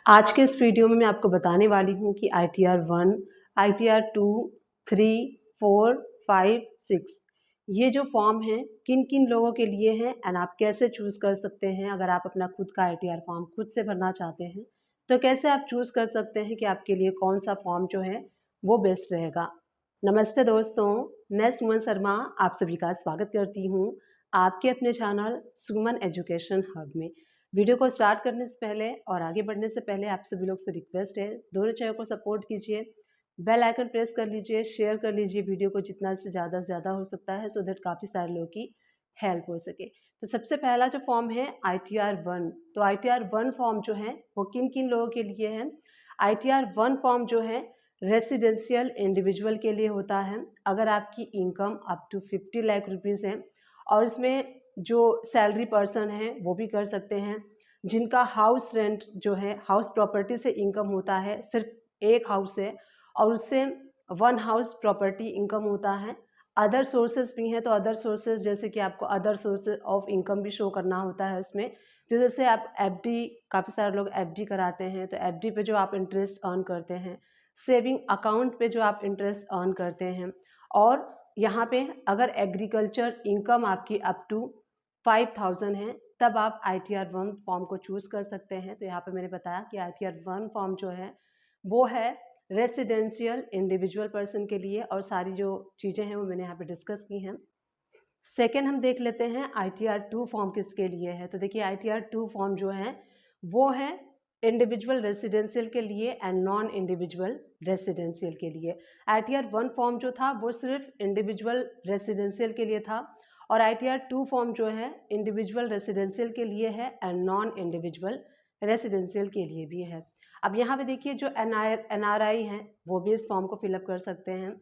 आज के इस वीडियो में मैं आपको बताने वाली हूँ कि ITR 1, ITR 2, 3, 4, 5, 6 ये जो फॉर्म है किन किन लोगों के लिए हैं एंड आप कैसे चूज़ कर सकते हैं। अगर आप अपना खुद का ITR फॉर्म खुद से भरना चाहते हैं तो कैसे आप चूज़ कर सकते हैं कि आपके लिए कौन सा फॉर्म जो है वो बेस्ट रहेगा। नमस्ते दोस्तों, मैं सुमन शर्मा आप सभी का स्वागत करती हूँ आपके अपने चैनल सुमन एजुकेशन हब में। वीडियो को स्टार्ट करने से पहले और आगे बढ़ने से पहले आप सभी लोग से रिक्वेस्ट है, दोनों चैनल को सपोर्ट कीजिए, बेल आइकन प्रेस कर लीजिए, शेयर कर लीजिए वीडियो को जितना से ज़्यादा हो सकता है सो दैट काफ़ी सारे लोगों की हेल्प हो सके। तो सबसे पहला जो फॉर्म है ITR 1, तो ITR 1 फॉर्म जो है वो किन किन लोगों के लिए है। ITR 1 फॉर्म जो है रेसिडेंशियल इंडिविजुअल के लिए होता है। अगर आपकी income up to 50 lakh rupees है और इसमें जो सैलरी पर्सन है वो भी कर सकते हैं। जिनका हाउस रेंट जो है हाउस प्रॉपर्टी से इनकम होता है, सिर्फ एक हाउस है और उससे 1 हाउस प्रॉपर्टी इनकम होता है। अदर सोर्सेज भी हैं तो अदर सोर्सेज जैसे कि आपको अदर सोर्सेज ऑफ इनकम भी शो करना होता है उसमें। तो जैसे आप FD, काफ़ी सारे लोग FD कराते हैं तो FD पे जो आप इंटरेस्ट अर्न करते हैं, सेविंग अकाउंट पे जो आप इंटरेस्ट अर्न करते हैं, और यहाँ पे अगर एग्रीकल्चर इनकम आपकी अप टू 5000 है तब आप ITR 1 फॉर्म को चूज़ कर सकते हैं। तो यहाँ पे मैंने बताया कि ITR 1 फॉर्म जो है वो है रेसिडेंशियल इंडिविजुअल पर्सन के लिए, और सारी जो चीज़ें हैं वो मैंने यहाँ पे डिस्कस की हैं। सेकेंड हम देख लेते हैं ITR 2 फॉर्म किसके लिए है। तो देखिए ITR 2 फॉर्म जो है वो है इंडिविजुअल रेसिडेंशियल के लिए एंड नॉन इंडिविजुअल रेसिडेंशियल के लिए। ITR 1 फॉर्म जो था वो सिर्फ इंडिविजुअल रेसिडेंशियल के लिए था और ITR 2 फॉर्म जो है इंडिविजुअल रेसिडेंशियल के लिए है एंड नॉन इंडिविजुअल रेसिडेंशियल के लिए भी है। अब यहाँ पे देखिए जो NRI हैं वो भी इस फॉर्म को फिलअप कर सकते हैं।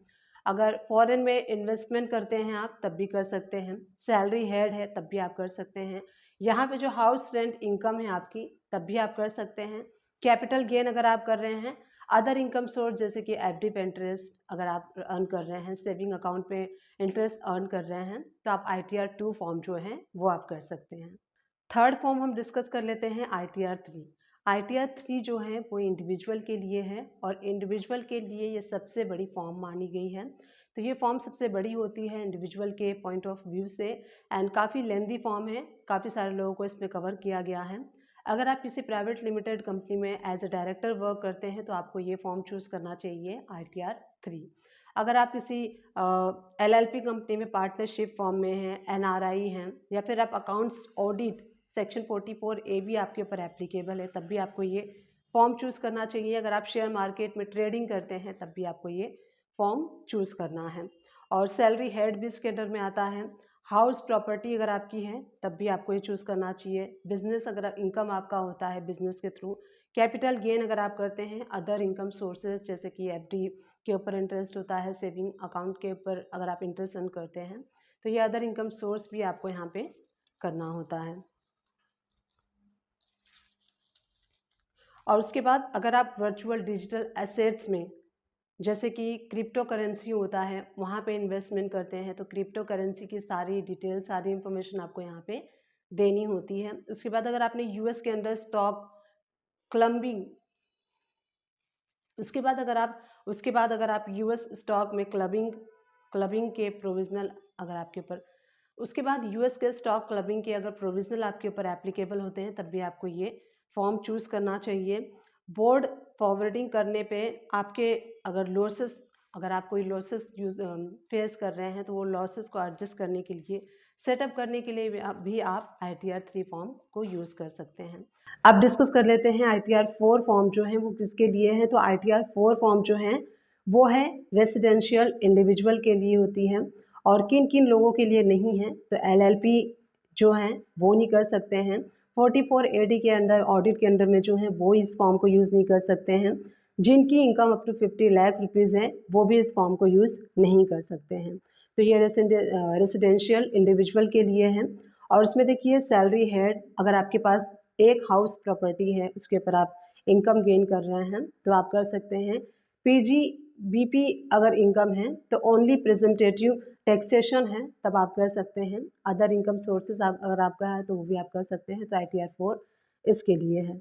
अगर फॉरेन में इन्वेस्टमेंट करते हैं आप तब भी कर सकते हैं। सैलरी हेड है तब भी आप कर सकते हैं। यहाँ पे जो हाउस रेंट इनकम है आपकी तब भी आप कर सकते हैं। कैपिटल गेन अगर आप कर रहे हैं, अदर इनकम सोर्स जैसे कि FD पे इंटरेस्ट अगर आप अर्न कर रहे हैं, सेविंग अकाउंट पे इंटरेस्ट अर्न कर रहे हैं तो आप ITR 2 फॉर्म जो है वो आप कर सकते हैं। थर्ड फॉर्म हम डिस्कस कर लेते हैं ITR 3। ITR 3 जो है वो इंडिविजुअल के लिए है और इंडिविजुअल के लिए ये सबसे बड़ी फॉर्म मानी गई है। तो ये फॉर्म सबसे बड़ी होती है इंडिविजुअल के पॉइंट ऑफ व्यू से एंड काफ़ी लेंदी फॉर्म है, काफ़ी सारे लोगों को इसमें कवर किया गया है। अगर आप किसी प्राइवेट लिमिटेड कंपनी में एज ए डायरेक्टर वर्क करते हैं तो आपको ये फॉर्म चूज़ करना चाहिए ITR 3। अगर आप किसी LLP कंपनी में पार्टनरशिप फॉर्म में हैं, NRI हैं, या फिर आप अकाउंट्स ऑडिट सेक्शन 44A भी आपके ऊपर एप्लीकेबल है तब भी आपको ये फॉर्म चूज़ करना चाहिए। अगर आप शेयर मार्केट में ट्रेडिंग करते हैं तब भी आपको ये फॉर्म चूज़ करना है। और सैलरी हेड भी इसके अंडर में आता है। हाउस प्रॉपर्टी अगर आपकी है तब भी आपको ये चूज़ करना चाहिए। बिजनेस अगर इनकम आपका होता है बिजनेस के थ्रू, कैपिटल गेन अगर आप करते हैं, अदर इनकम सोर्सेज जैसे कि FD के ऊपर इंटरेस्ट होता है, सेविंग अकाउंट के ऊपर अगर आप इंटरेस्ट अर्न करते हैं तो ये अदर इनकम सोर्स भी आपको यहाँ पे करना होता है। और उसके बाद अगर आप वर्चुअल डिजिटल एसेट्स में जैसे कि क्रिप्टो करेंसी होता है वहाँ पे इन्वेस्टमेंट करते हैं तो क्रिप्टो करेंसी की सारी डिटेल, सारी इंफॉर्मेशन आपको यहाँ पे देनी होती है। उसके बाद अगर आपने US के अंदर स्टॉक क्लबिंग, उसके बाद अगर आप US स्टॉक में क्लबिंग के प्रोविजनल अगर आपके ऊपर, उसके बाद US के स्टॉक क्लबिंग के अगर प्रोविजनल आपके ऊपर एप्लीकेबल होते हैं तब भी आपको ये फॉर्म चूज़ करना चाहिए। बोर्ड फॉरवर्डिंग करने पे आपके अगर आप कोई लॉसेस फेस कर रहे हैं तो वो लॉसेस को एडजस्ट करने के लिए, सेटअप करने के लिए भी आप ITR 3 फॉर्म को यूज़ कर सकते हैं। अब डिस्कस कर लेते हैं ITR 4 फॉर्म जो है वो किसके लिए है। तो ITR 4 फॉर्म जो है वो है रेसिडेंशियल इंडिविजुअल के लिए होती है और किन किन लोगों के लिए नहीं है। तो LLP जो हैं वो नहीं कर सकते हैं। 44AD के अंडर ऑडिट के अंडर में जो है वो इस फॉर्म को यूज़ नहीं कर सकते हैं। जिनकी income up to 50 lakh rupees है वो भी इस फॉर्म को यूज़ नहीं कर सकते हैं। तो ये रेसिडेंशियल इंडिविजुअल के लिए है। और उसमें देखिए सैलरी हेड, अगर आपके पास एक हाउस प्रॉपर्टी है उसके ऊपर आप इनकम गेन कर रहे हैं तो आप कर सकते हैं। PGBP अगर इनकम है तो ओनली प्रेजेंटेटिव टैक्सेशन है तब आप कर सकते हैं। अदर इनकम सोर्सेज अगर आपका है तो वो भी आप कर सकते हैं। तो ITR 4 इसके लिए है।